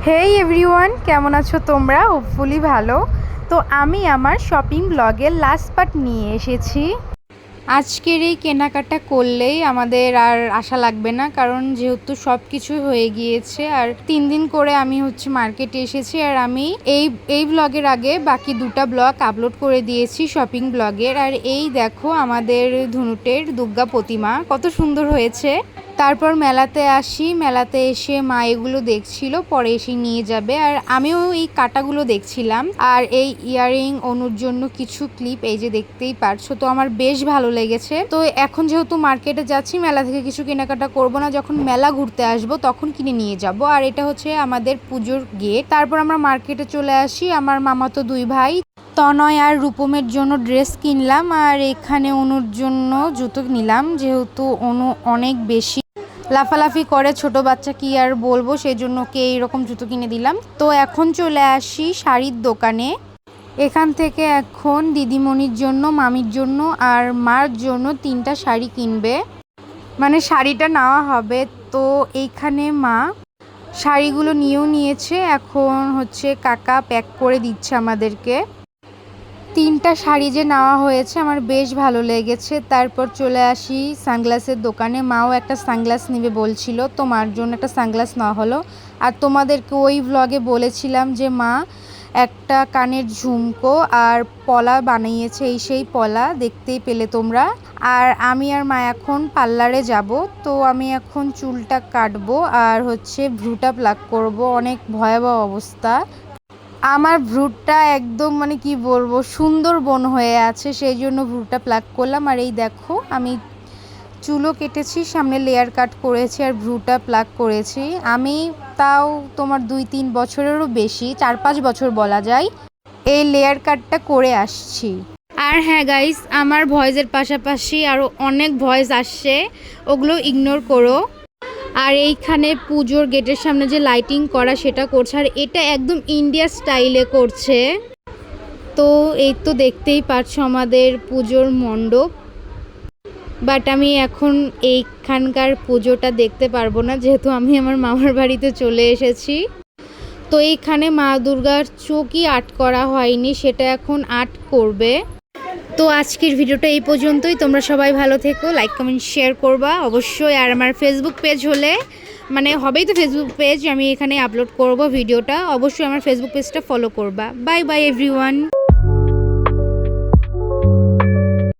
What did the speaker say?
হেই everyone, কেমন আছো তোমরা? হোপফুলি ভালো। তো আমি আমার শপিং ব্লগের লাস্ট পার্ট নিয়ে এসেছি। আজকের এই কেনাকাটা করলেই আমাদের আর আশা লাগবে না, কারণ যেহেতু সব কিছু হয়ে গিয়েছে। আর 3 দিন করে আমি মার্কেটে এসেছি। আর আমি এই ব্লগের আগে বাকি 2টা ব্লগ আপলোড করে দিয়েছি শপিং ব্লগের। আর এই দেখো আমাদের ধুনুটের দুর্গা প্রতিমা কত সুন্দর হয়েছে। তারপর মেলাতে আসি, মেলাতে এসে মা এগুলো দেখছিল, পরে এসে নিয়ে যাবে। আর আমিও এই কাটাগুলো দেখছিলাম। আর এই ইয়াররিং অনুর জন্য কিছু ক্লিপ এই যে দেখতেই পারছো, তো আমার বেশ ভালো লেগেছে। তো এখন যেহেতু মার্কেটে যাচ্ছি, মেলা থেকে কিছু কেনাকাটা করব না, যখন মেলা ঘুরতে আসবো তখন কিনে নিয়ে যাব। আর এটা হচ্ছে আমাদের পুজোর গেট। তারপর আমরা মার্কেটে চলে আসি। আমার মামাতো 2 ভাই তনয় আর রূপমের জন্য ড্রেস কিনলাম। আর এখানে অনুর জন্য জুতো নিলাম, যেহেতু অনু অনেক বেশি লাফালাফি করে, ছোট বাচ্চা কি আর বলবো, সেই জন্য ওকে এইরকম জুতো কিনে দিলাম। তো এখন চলে আসি শাড়ির দোকানে। এখান থেকে এখন দিদিমণির জন্য, মামির জন্য আর মার জন্য 3টা শাড়ি কিনবে, মানে শাড়িটা নেওয়া হবে। তো এইখানে মা শাড়িগুলো নিয়েও নিয়েছে, এখন কাকা প্যাক করে দিচ্ছে আমাদেরকে। 3টা শাড়ি যে নেওয়া হয়েছে আমার বেশ ভালো লেগেছে। তারপর চলে আসি সানগ্লাসের দোকানে। মাও একটা সানগ্লাস নেবে বলছিল, তো মার জন্য একটা সানগ্লাস নেওয়া হলো। আর তোমাদেরকে ওই ব্লগে বলেছিলাম যে মা একটা কানের ঝুমকো আর পলা বানিয়েছে, সেই পলা দেখতেই পেলে তোমরা। আর আমি আর মা এখন পার্লারে যাব। তো আমি এখন চুলটা কাটবো আর ভ্রুটা প্লাক করব। অনেক ভয়াবহ অবস্থা, আমার ভ্রুটা একদম মানে কি বলবো, সুন্দর বন হয়ে আছে, সেই জন্য ভ্রুটা প্লাক করলাম। আর এই দেখো আমি চুলও কেটেছি, সামনে লেয়ার কাট করেছি আর ভ্রুটা প্লাক করেছি। আমি তাও তোমার 2-3 বছরেরও বেশি, 4-5 বছর বলা যায়, এই লেয়ার কাটটা করে আসছি। আর হ্যাঁ গাইস, আমার ভয়েসের পাশাপাশি আরও অনেক ভয়েস আসছে, ওগুলো ইগনোর করো। আর এইখানে পুজোর গেটের সামনে যে লাইটিং করা সেটা করছে, আর এটা একদম ইন্ডিয়া স্টাইলে করছে। তো এই তো দেখতেই পাচ্ছ আমাদের পুজোর মণ্ডপ। বাট আমি এখন এইখানকার পুজোটা দেখতে পারবো না, যেহেতু আমি আমার মামার বাড়িতে চলে এসেছি। তো এইখানে মা দুর্গার চোখই আর্ট করা হয়নি, সেটা এখন আর্ট করবে। তো আজকের ভিডিওটা এই পর্যন্তই। তোমরা সবাই ভালো থেকো, লাইক কমেন্ট শেয়ার করবা অবশ্যই। আর আমার ফেসবুক পেজ হলে হবেই তো ফেসবুক পেজ, আমি এখানে আপলোড করব ভিডিওটা, অবশ্যই আমার ফেসবুক পেজটা ফলো করবা। Bye bye everyone.